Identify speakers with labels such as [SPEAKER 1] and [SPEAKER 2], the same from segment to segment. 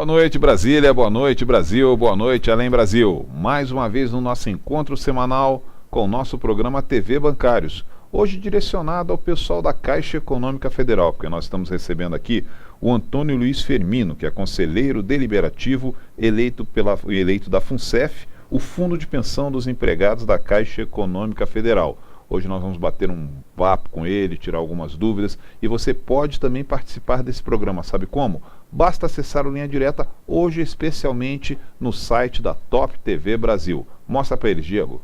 [SPEAKER 1] Boa noite, Brasília, boa noite, Brasil, boa noite, Além Brasil. Mais uma vez no nosso encontro semanal com o nosso programa TV Bancários. Hoje direcionado ao pessoal da Caixa Econômica Federal, porque nós estamos recebendo aqui o Antônio Luiz Firmino, que é conselheiro deliberativo eleito da FUNCEF, o Fundo de Pensão dos Empregados da Caixa Econômica Federal. Hoje nós vamos bater um papo com ele, tirar algumas dúvidas, e você pode também participar desse programa, sabe como? Basta acessar o Linha Direta, hoje especialmente no site da Top TV Brasil. Mostra para eles, Diego.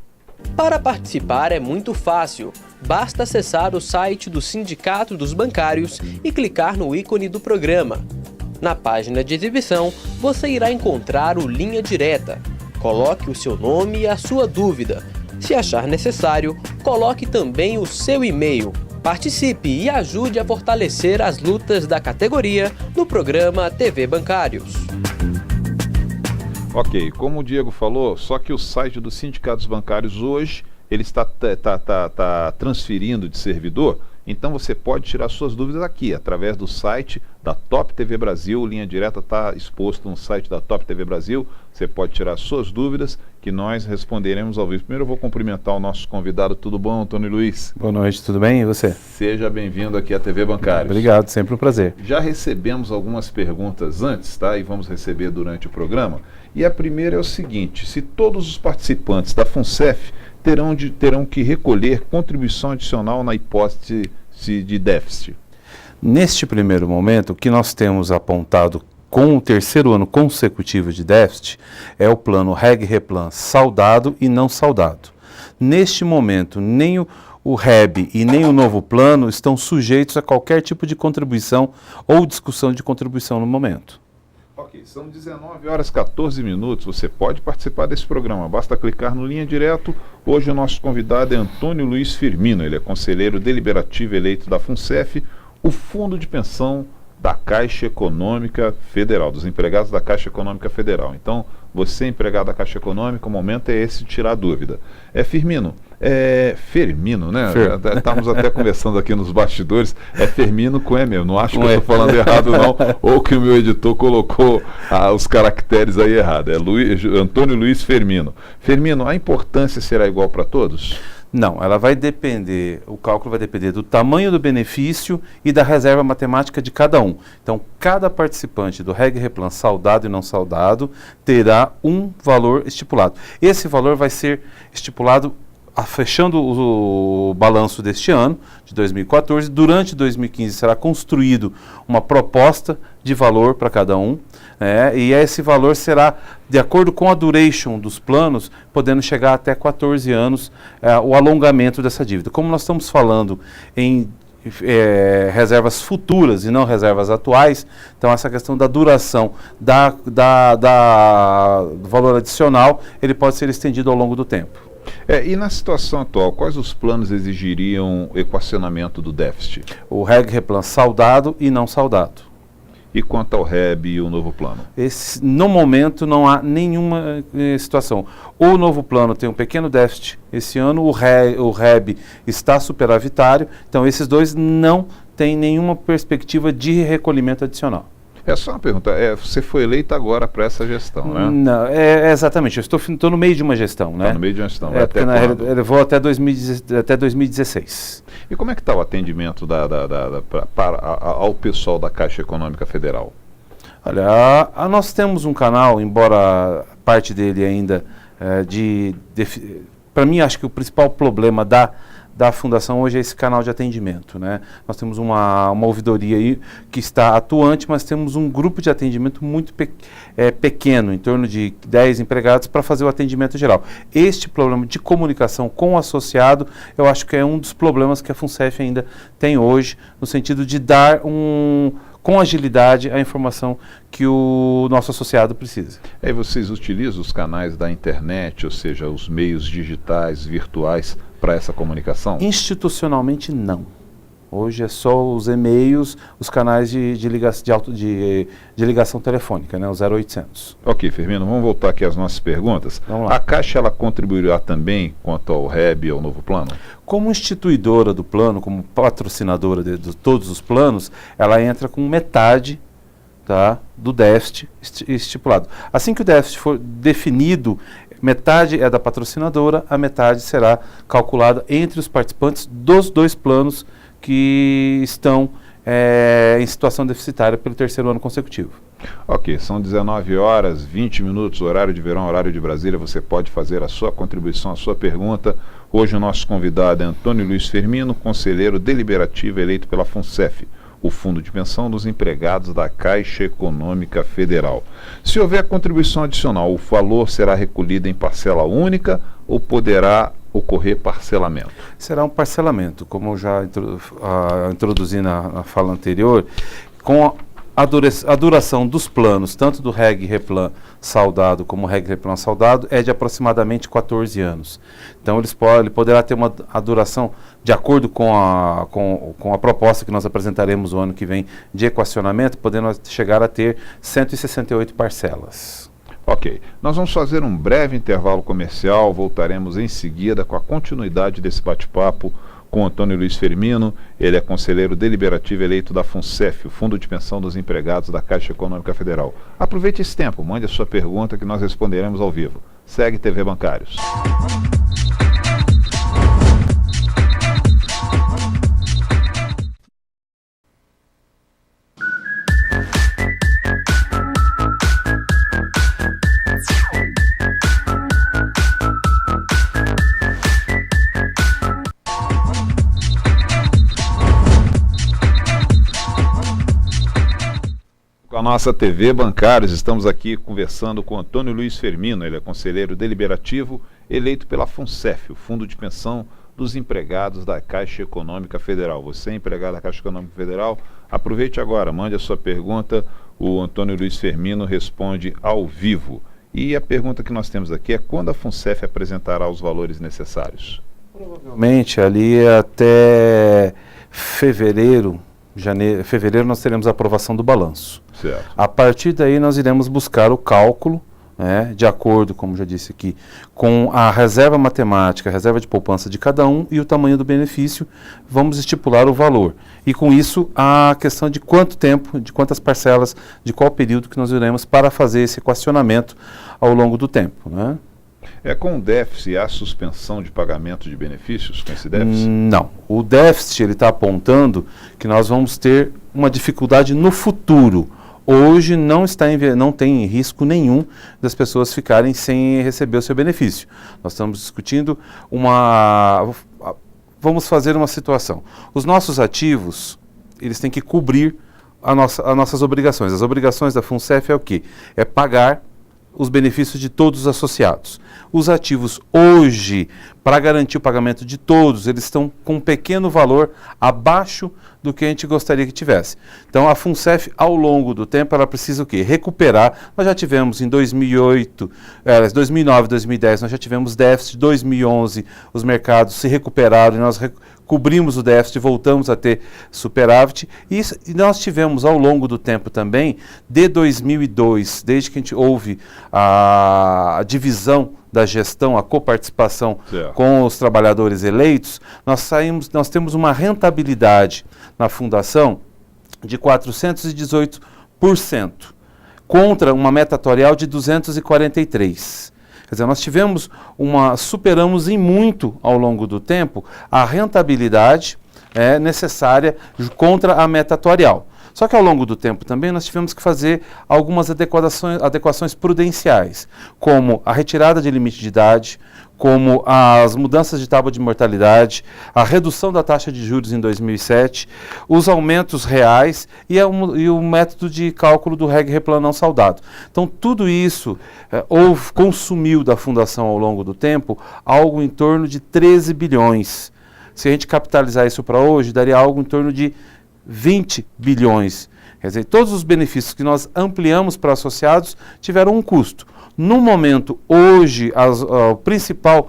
[SPEAKER 2] Para participar é muito fácil, basta acessar o site do Sindicato dos Bancários e clicar no ícone do programa. Na página de exibição, você irá encontrar o Linha Direta. Coloque o seu nome e a sua dúvida. Se achar necessário, coloque também o seu e-mail. Participe e ajude a fortalecer as lutas da categoria no programa TV Bancários.
[SPEAKER 1] Ok, como o Diego falou, só que o site dos sindicatos bancários hoje, ele está transferindo de servidor, então você pode tirar suas dúvidas aqui, através do site da Top TV Brasil. O Linha Direta está exposto no site da Top TV Brasil, você pode tirar suas dúvidas, que nós responderemos ao vivo. Primeiro eu vou cumprimentar o nosso convidado. Tudo bom, Antônio Luiz?
[SPEAKER 3] Boa noite, tudo bem? E você?
[SPEAKER 1] Seja bem-vindo aqui à TV Bancários.
[SPEAKER 3] Obrigado, sempre um prazer.
[SPEAKER 1] Já recebemos algumas perguntas antes, tá? E vamos receber durante o programa. E a primeira é o seguinte: se todos os participantes da FUNCEF terão que recolher contribuição adicional na hipótese de déficit?
[SPEAKER 3] Neste primeiro momento, o que nós temos apontado com o terceiro ano consecutivo de déficit é o plano Reg-Replan saudado e não saudado. Neste momento, nem o REB e nem o novo plano estão sujeitos a qualquer tipo de contribuição ou discussão de contribuição no momento.
[SPEAKER 1] Ok, são 19h14. Você pode participar desse programa, basta clicar no Linha Direto. Hoje o nosso convidado é Antônio Luiz Firmino, ele é conselheiro deliberativo eleito da FUNCEF, o Fundo de Pensão da Caixa Econômica Federal, dos empregados da Caixa Econômica Federal. Então, você empregado da Caixa Econômica, o momento é esse de tirar a dúvida. Firmino, né? Estávamos até conversando aqui nos bastidores, é Firmino com E mesmo, não acho que eu estou falando errado não, ou que o meu editor colocou os caracteres aí errado, é Antônio Luiz Firmino. Firmino, a importância será igual para todos?
[SPEAKER 3] Não, ela vai depender, o cálculo vai depender do tamanho do benefício e da reserva matemática de cada um. Então, cada participante do Reg-Replan saudado e não saudado terá um valor estipulado. Esse valor vai ser estipulado fechando o balanço deste ano, de 2014, durante 2015 será construído uma proposta de valor para cada um, e esse valor será de acordo com a duration dos planos, podendo chegar até 14 anos o alongamento dessa dívida. Como nós estamos falando em reservas futuras e não reservas atuais, então essa questão da duração do valor adicional, ele pode ser estendido ao longo do tempo.
[SPEAKER 1] E na situação atual, quais os planos exigiriam equacionamento do déficit?
[SPEAKER 3] O Reg-Replan saudado e não saudado.
[SPEAKER 1] E quanto ao REB e o novo plano?
[SPEAKER 3] No momento não há nenhuma situação. O novo plano tem um pequeno déficit esse ano, o REB está superavitário, então esses dois não têm nenhuma perspectiva de recolhimento adicional.
[SPEAKER 1] É só uma pergunta, você foi eleito agora para essa gestão, né?
[SPEAKER 3] Não, exatamente, eu estou no meio de uma gestão, né?
[SPEAKER 1] Está no meio de uma gestão,
[SPEAKER 3] eu vou até 2016.
[SPEAKER 1] E como é que está o atendimento ao pessoal da Caixa Econômica Federal?
[SPEAKER 3] Olha, nós temos um canal, embora parte dele ainda, para mim acho que o principal problema da Fundação hoje é esse canal de atendimento, né? Nós temos uma ouvidoria aí que está atuante, mas temos um grupo de atendimento muito pequeno, em torno de 10 empregados, para fazer o atendimento geral. Este problema de comunicação com o associado, eu acho que é um dos problemas que a FUNCEF ainda tem hoje, no sentido de dar com agilidade a informação que o nosso associado precisa.
[SPEAKER 1] E vocês utilizam os canais da internet, ou seja, os meios digitais, virtuais, para essa comunicação?
[SPEAKER 3] Institucionalmente, não. Hoje é só os e-mails, os canais de ligação telefônica, né, o 0800.
[SPEAKER 1] Ok, Firmino, vamos voltar aqui às nossas perguntas.
[SPEAKER 3] Vamos lá.
[SPEAKER 1] A Caixa, ela contribuirá também quanto ao REB e ao novo plano?
[SPEAKER 3] Como instituidora do plano, como patrocinadora de todos os planos, ela entra com metade tá, do déficit estipulado. Assim que o déficit for definido, metade é da patrocinadora, a metade será calculada entre os participantes dos 2 planos que estão em situação deficitária pelo 3º ano consecutivo.
[SPEAKER 1] Ok, são 19 horas, 20 minutos, horário de verão, horário de Brasília. Você pode fazer a sua contribuição, a sua pergunta. Hoje o nosso convidado é Antônio Luiz Firmino, conselheiro deliberativo eleito pela FUNCEF, o Fundo de Pensão dos Empregados da Caixa Econômica Federal. Se houver contribuição adicional, o valor será recolhido em parcela única ou poderá ocorrer parcelamento?
[SPEAKER 3] Será um parcelamento, como eu já introduzi na fala anterior, com a duração dos planos, tanto do Reg Replan saudado como Reg Replan saudado, é de aproximadamente 14 anos. Então ele poderá ter a duração, de acordo com a proposta que nós apresentaremos o ano que vem de equacionamento, podendo chegar a ter 168 parcelas.
[SPEAKER 1] Ok, nós vamos fazer um breve intervalo comercial, voltaremos em seguida com a continuidade desse bate-papo com Antônio Luiz Firmino. Ele é conselheiro deliberativo eleito da FUNCEF, o Fundo de Pensão dos Empregados da Caixa Econômica Federal. Aproveite esse tempo, mande a sua pergunta que nós responderemos ao vivo. Segue TV Bancários. Com a nossa TV Bancários, estamos aqui conversando com Antônio Luiz Firmino. Ele é conselheiro deliberativo eleito pela FUNCEF, o Fundo de Pensão dos Empregados da Caixa Econômica Federal. Você é empregado da Caixa Econômica Federal? Aproveite agora, mande a sua pergunta, o Antônio Luiz Firmino responde ao vivo. E a pergunta que nós temos aqui é: quando a FUNCEF apresentará os valores necessários?
[SPEAKER 3] Provavelmente ali até fevereiro nós teremos a aprovação do balanço.
[SPEAKER 1] Certo.
[SPEAKER 3] A partir daí nós iremos buscar o cálculo, né, de acordo, como já disse aqui, com a reserva matemática, a reserva de poupança de cada um e o tamanho do benefício, vamos estipular o valor. E com isso a questão de quanto tempo, de quantas parcelas, de qual período que nós iremos para fazer esse equacionamento ao longo do tempo, né?
[SPEAKER 1] É com o déficit a suspensão de pagamento de benefícios com esse déficit?
[SPEAKER 3] Não. O déficit ele está apontando que nós vamos ter uma dificuldade no futuro. Hoje não tem risco nenhum das pessoas ficarem sem receber o seu benefício. Nós estamos discutindo vamos fazer uma situação. Os nossos ativos, eles têm que cobrir as nossas obrigações. As obrigações da FUNCEF é o quê? É pagar os benefícios de todos os associados. Os ativos hoje, para garantir o pagamento de todos, eles estão com um pequeno valor abaixo do que a gente gostaria que tivesse. Então a FUNCEF, ao longo do tempo, ela precisa o quê? Recuperar. Nós já tivemos em 2008, 2009, 2010, nós já tivemos déficit. 2011 os mercados se recuperaram e nós cobrimos o déficit, voltamos a ter superávit. E nós tivemos ao longo do tempo também, de 2002, desde que a gente houve a divisão da gestão, a coparticipação com os trabalhadores eleitos, nós temos uma rentabilidade na fundação de 418%, contra uma meta atuarial de 243%. Quer dizer, superamos em muito ao longo do tempo a rentabilidade necessária contra a meta atuarial. Só que ao longo do tempo também nós tivemos que fazer algumas adequações prudenciais, como a retirada de limite de idade, como as mudanças de tábua de mortalidade, a redução da taxa de juros em 2007, os aumentos reais e o método de cálculo do Reg Replan não saudado. Então tudo isso consumiu da fundação ao longo do tempo algo em torno de 13 bilhões. Se a gente capitalizar isso para hoje, daria algo em torno de 20 bilhões. Quer dizer, todos os benefícios que nós ampliamos para associados tiveram um custo. No momento, hoje, o principal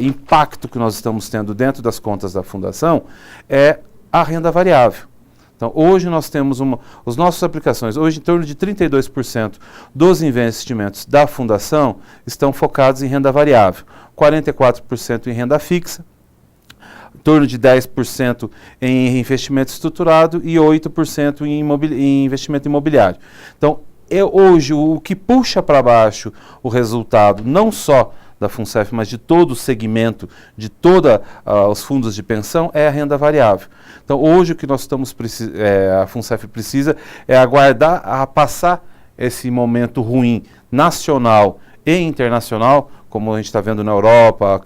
[SPEAKER 3] impacto que nós estamos tendo dentro das contas da fundação é a renda variável. Então, hoje nós temos as nossas aplicações, hoje em torno de 32% dos investimentos da fundação estão focados em renda variável, 44% em renda fixa, em torno de 10% em investimento estruturado e 8% em investimento imobiliário. Então, hoje, o que puxa para baixo o resultado, não só da FUNCEF, mas de todo o segmento, de todos os fundos de pensão, é a renda variável. Então, hoje, o que nós estamos a FUNCEF precisa é aguardar a passar esse momento ruim nacional e internacional, como a gente está vendo na Europa,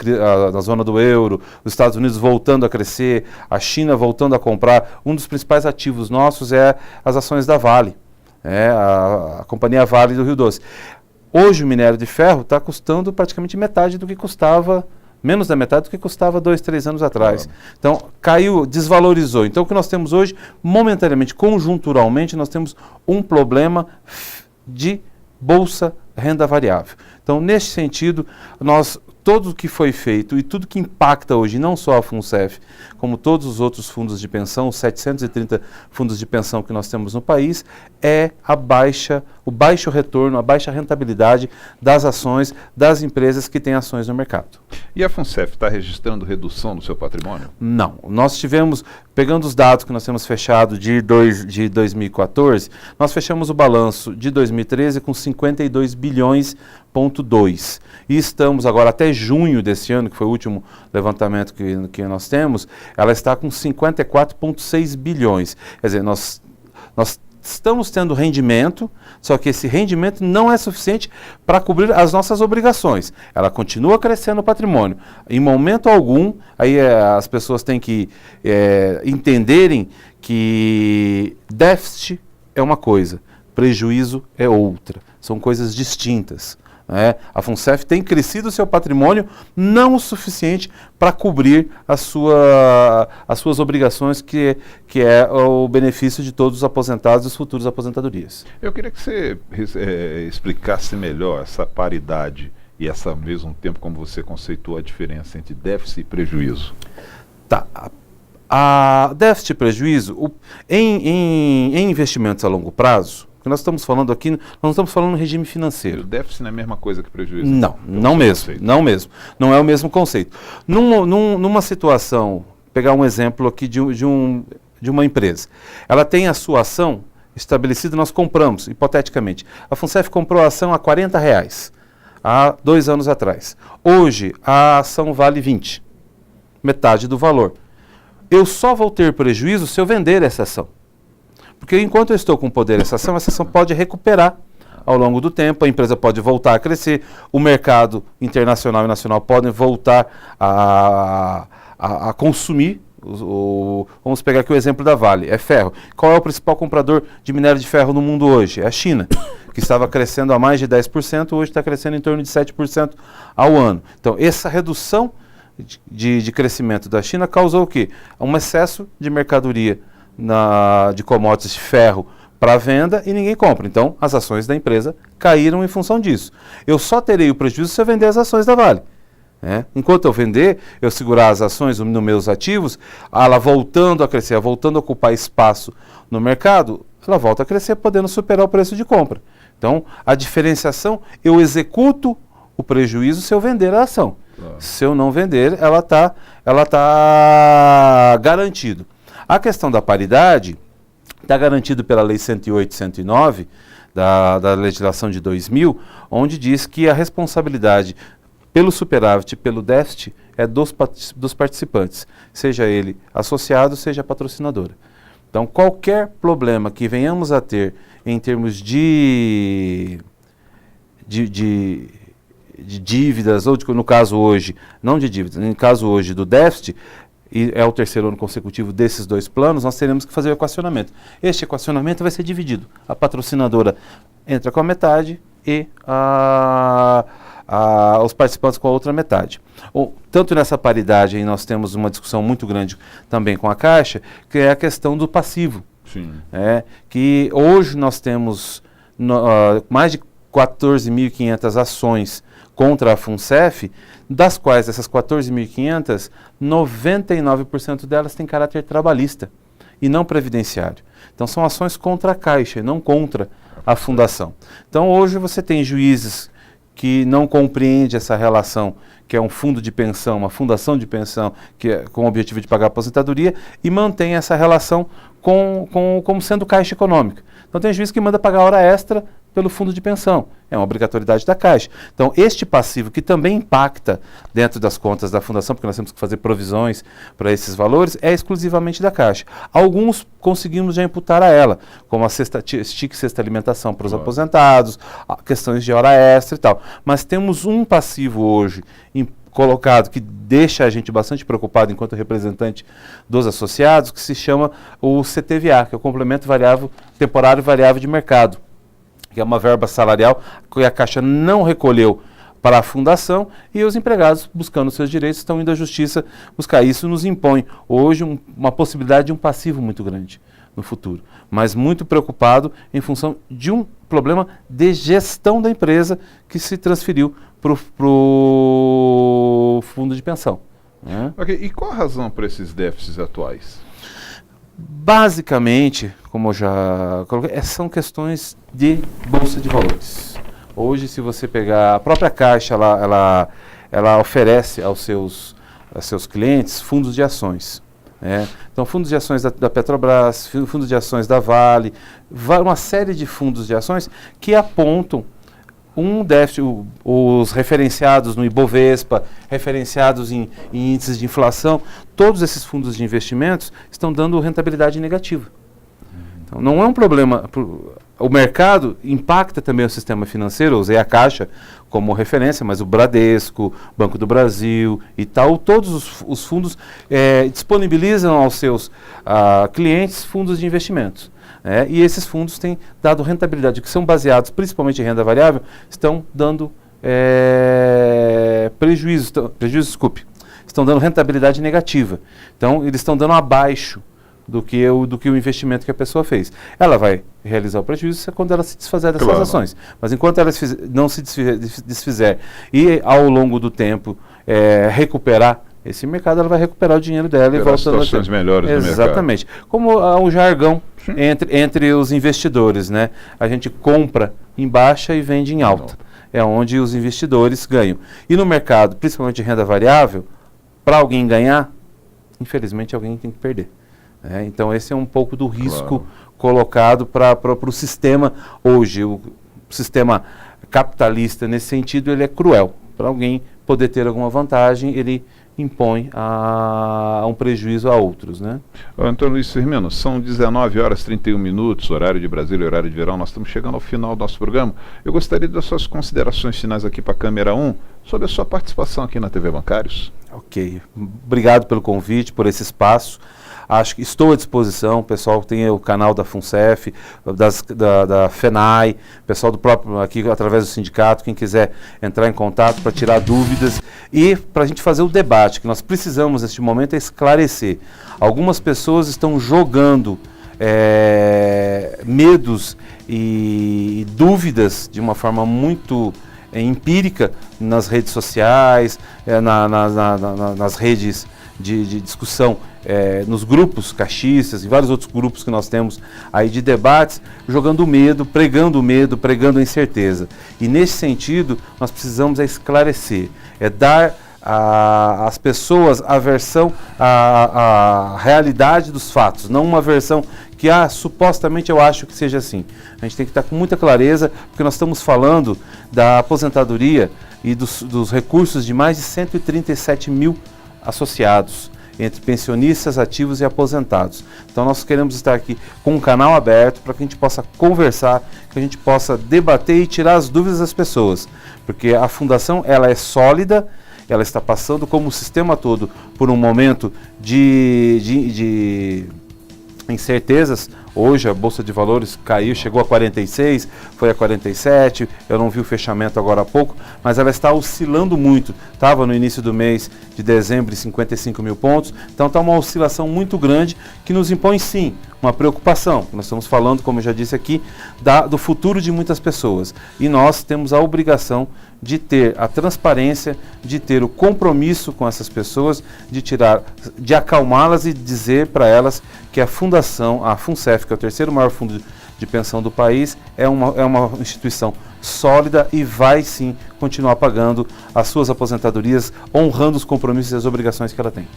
[SPEAKER 3] na zona do euro, os Estados Unidos voltando a crescer, a China voltando a comprar. Um dos principais ativos nossos é as ações da Vale, a companhia Vale do Rio Doce. Hoje o minério de ferro está custando praticamente metade do que custava, menos da metade do que custava 2, 3 anos atrás. Então, caiu, desvalorizou. Então, o que nós temos hoje, momentaneamente, conjunturalmente, nós temos um problema de bolsa renda variável. Então, nesse sentido, tudo o que foi feito e tudo que impacta hoje, não só a FUNCEF, como todos os outros fundos de pensão, os 730 fundos de pensão que nós temos no país, é o baixo retorno, a baixa rentabilidade das ações das empresas que têm ações no mercado.
[SPEAKER 1] E a FUNCEF está registrando redução do seu patrimônio?
[SPEAKER 3] Não. Nós tivemos, pegando os dados que nós temos fechado de 2014, nós fechamos o balanço de 2013 com 52 bilhões e estamos agora até junho desse ano, que foi o último levantamento que nós temos, ela está com 54,6 bilhões. Quer dizer, nós estamos tendo rendimento, só que esse rendimento não é suficiente para cobrir as nossas obrigações. Ela continua crescendo o patrimônio. Em momento algum, aí as pessoas têm que entenderem que déficit é uma coisa, prejuízo é outra. São coisas distintas. A FUNCEF tem crescido o seu patrimônio não o suficiente para cobrir as suas obrigações, que é o benefício de todos os aposentados e os futuros aposentadorias.
[SPEAKER 1] Eu queria que você explicasse melhor essa paridade e ao mesmo tempo como você conceitua a diferença entre déficit e prejuízo.
[SPEAKER 3] Tá. A déficit e prejuízo, em investimentos a longo prazo, que nós estamos falando aqui, nós não estamos falando no regime financeiro.
[SPEAKER 1] O déficit não é a mesma coisa que prejuízo?
[SPEAKER 3] Não mesmo. Não é o mesmo conceito. Numa situação, pegar um exemplo aqui de uma empresa. Ela tem a sua ação estabelecida, nós compramos, hipoteticamente. A FUNCEF comprou a ação a R$40 há 2 anos atrás. Hoje, a ação vale 20, metade do valor. Eu só vou ter prejuízo se eu vender essa ação. Porque enquanto eu estou com poder essa ação pode recuperar ao longo do tempo, a empresa pode voltar a crescer, o mercado internacional e nacional podem voltar a consumir. Vamos pegar aqui o exemplo da Vale, é ferro. Qual é o principal comprador de minério de ferro no mundo hoje? É a China, que estava crescendo a mais de 10%, hoje está crescendo em torno de 7% ao ano. Então, essa redução de crescimento da China causou o quê? Um excesso de mercadoria de commodities de ferro para venda e ninguém compra. Então, as ações da empresa caíram em função disso. Eu só terei o prejuízo se eu vender as ações da Vale. Enquanto eu vender, eu segurar as ações nos meus ativos, ela voltando a crescer, voltando a ocupar espaço no mercado, ela volta a crescer, podendo superar o preço de compra. Então, a diferenciação, eu executo o prejuízo se eu vender a ação. Claro. Se eu não vender, ela tá garantido. A questão da paridade está garantido pela Lei 108 e 109 da legislação de 2000, onde diz que a responsabilidade pelo superávit e pelo déficit é dos participantes, seja ele associado, seja patrocinadora. Então, qualquer problema que venhamos a ter em termos de dívidas, ou no caso hoje, não de dívidas, no caso hoje do déficit, e é o 3º ano consecutivo desses 2 planos, nós teremos que fazer o equacionamento. Este equacionamento vai ser dividido. A patrocinadora entra com a metade e os participantes com a outra metade. Tanto nessa paridade aí nós temos uma discussão muito grande também com a Caixa, que é a questão do passivo.
[SPEAKER 1] Sim.
[SPEAKER 3] Que hoje nós temos mais de 14.500 ações contra a FUNCEF, das quais essas 14.500, 99% delas têm caráter trabalhista e não previdenciário. Então são ações contra a Caixa e não contra a Fundação. Então hoje você tem juízes que não compreende essa relação, que é um fundo de pensão, uma fundação de pensão, que é com o objetivo de pagar a aposentadoria, e mantém essa relação como sendo caixa econômica. Então tem juiz que manda pagar hora extra pelo fundo de pensão. É uma obrigatoriedade da Caixa. Então, este passivo, que também impacta dentro das contas da Fundação, porque nós temos que fazer provisões para esses valores, é exclusivamente da Caixa. Alguns conseguimos já imputar a ela, como a sexta alimentação para os aposentados, questões de hora extra e tal. Mas temos um passivo hoje colocado que deixa a gente bastante preocupado enquanto representante dos associados, que se chama o CTVA, que é o Complemento Temporário Variável de Mercado, que é uma verba salarial que a Caixa não recolheu para a fundação e os empregados, buscando seus direitos, estão indo à justiça buscar. Isso nos impõe hoje uma possibilidade de um passivo muito grande no futuro, mas muito preocupado em função de um problema de gestão da empresa que se transferiu para o fundo de pensão. Né?
[SPEAKER 1] Okay. E qual a razão para esses déficits atuais?
[SPEAKER 3] Basicamente, como eu já coloquei, são questões de bolsa de valores. Hoje, se você pegar a própria Caixa, ela oferece aos seus clientes fundos de ações. Né? Então, fundos de ações da Petrobras, fundos de ações da Vale, uma série de fundos de ações que apontam um déficit, os referenciados no Ibovespa, referenciados em índices de inflação, todos esses fundos de investimentos estão dando rentabilidade negativa. Então, não é um problema. O mercado impacta também o sistema financeiro. Eu usei a Caixa como referência, mas o Bradesco, Banco do Brasil e tal, todos os fundos disponibilizam aos seus clientes fundos de investimentos. E esses fundos têm dado rentabilidade, que são baseados principalmente em renda variável, estão dando estão dando rentabilidade negativa. Então, eles estão dando abaixo do que o investimento que a pessoa fez. Ela vai realizar o prejuízo quando ela se desfazer dessas ações. Mas enquanto ela não se desfizer e ao longo do tempo recuperar esse mercado, ela vai recuperar o dinheiro dela e voltando
[SPEAKER 1] situações melhores do mercado.
[SPEAKER 3] Exatamente. Como o jargão entre os investidores, né? A gente compra em baixa e vende em alta. É onde os investidores ganham. E no mercado, principalmente de renda variável, para alguém ganhar, infelizmente alguém tem que perder. Então esse é um pouco do risco colocado para o sistema hoje. O sistema capitalista, nesse sentido, ele é cruel. Para alguém poder ter alguma vantagem, ele impõe um prejuízo a outros, né?
[SPEAKER 1] Antônio Luiz Firmino, são 19h31, horário de Brasília e horário de verão. Nós estamos chegando ao final do nosso programa. Eu gostaria das suas considerações finais aqui para a câmera 1 sobre a sua participação aqui na TV Bancários.
[SPEAKER 3] Ok. Obrigado pelo convite, por esse espaço. Acho que estou à disposição, o pessoal tem o canal da FUNCEF, da FENAI, pessoal do próprio aqui através do sindicato, quem quiser entrar em contato para tirar dúvidas e para a gente fazer o debate, que nós precisamos neste momento é esclarecer. Algumas pessoas estão jogando medos e dúvidas de uma forma muito empírica nas redes sociais, nas redes de discussão, nos grupos caixistas e vários outros grupos que nós temos aí de debates, jogando medo, pregando a incerteza. E nesse sentido, nós precisamos esclarecer, dar às pessoas a versão, a realidade dos fatos, não uma versão que supostamente eu acho que seja assim. A gente tem que estar com muita clareza, porque nós estamos falando da aposentadoria e dos recursos de mais de 137 mil associados, entre pensionistas, ativos e aposentados. Então nós queremos estar aqui com um canal aberto para que a gente possa conversar, que a gente possa debater e tirar as dúvidas das pessoas, porque a fundação ela é sólida, ela está passando como o sistema todo por um momento de incertezas. Hoje a Bolsa de Valores caiu, chegou a 46, foi a 47, eu não vi o fechamento agora há pouco, mas ela está oscilando muito. Estava no início do mês de dezembro em 55 mil pontos, então está uma oscilação muito grande que nos impõe sim uma preocupação. Nós estamos falando, como eu já disse aqui, do futuro de muitas pessoas e nós temos a obrigação de ter a transparência, de ter o compromisso com essas pessoas, de acalmá-las e dizer para elas que a fundação, a FUNCEF, que é o terceiro maior fundo de pensão do país, é uma instituição sólida e vai sim continuar pagando as suas aposentadorias, honrando os compromissos e as obrigações que ela tem.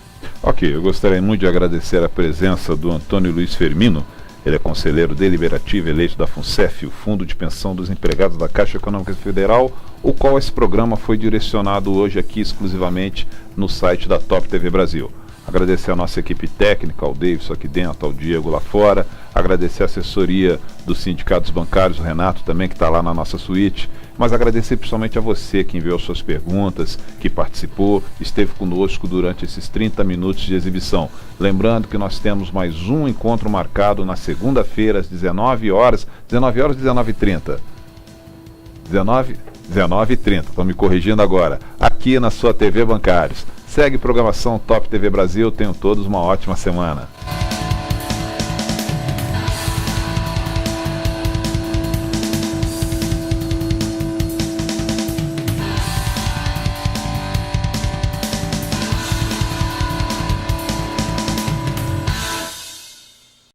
[SPEAKER 1] Ok, eu gostaria muito de agradecer a presença do Antônio Luiz Firmino. Ele é conselheiro deliberativo eleito da FUNCEF, o Fundo de Pensão dos Empregados da Caixa Econômica Federal, o qual esse programa foi direcionado hoje aqui exclusivamente no site da Top TV Brasil. Agradecer a nossa equipe técnica, ao Davidson aqui dentro, ao Diego lá fora, agradecer a assessoria dos sindicatos bancários, o Renato também que está lá na nossa suíte, mas agradecer principalmente a você que enviou suas perguntas, que participou, esteve conosco durante esses 30 minutos de exibição. Lembrando que nós temos mais um encontro marcado na segunda-feira às 19 horas 19h30. 19h30, estão me corrigindo agora, aqui na sua TV Bancários. Segue programação Top TV Brasil, tenham todos uma ótima semana.